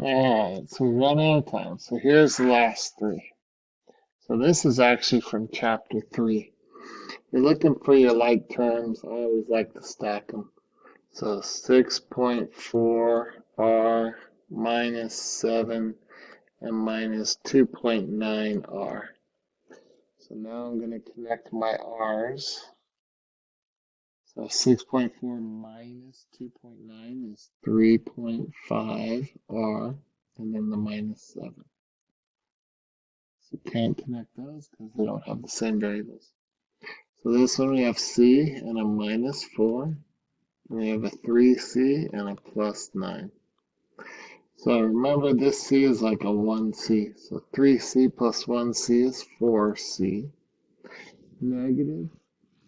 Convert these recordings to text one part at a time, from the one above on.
Alright, so we run out of time. So here's the last three. So this is actually from chapter 3. You're looking for your like terms. I always like to stack them. So 6.4 r minus 7 and minus 2.9 r. So now I'm going to connect my r's. So 6.4 minus 2.9 is 3.5 r, and then the minus 7. So can't connect those because they don't have the same variables. So this one we have c and a minus 4. And we have a 3c and a plus 9. So remember this c is like a 1c. So 3c plus 1c is 4c. Negative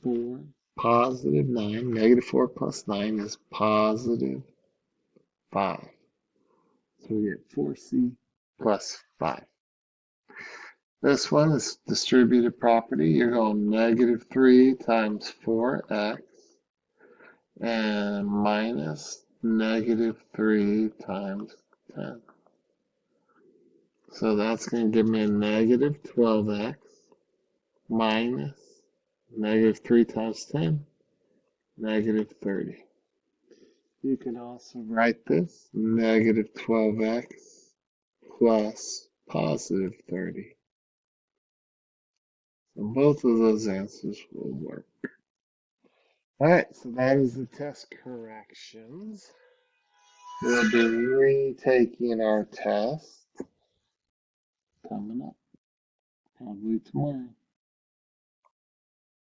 4, positive 9. Negative 4 plus 9 is positive 5. So we get 4c plus 5. This one is distributed property. You're going negative 3 times 4x and minus negative 3 times 10. So that's going to give me a negative 12x minus negative 3 times 10, negative 30. You can also write this negative 12x plus positive 30. So both of those answers will work. All right, so that is the test corrections. We'll be retaking our test coming up, probably tomorrow.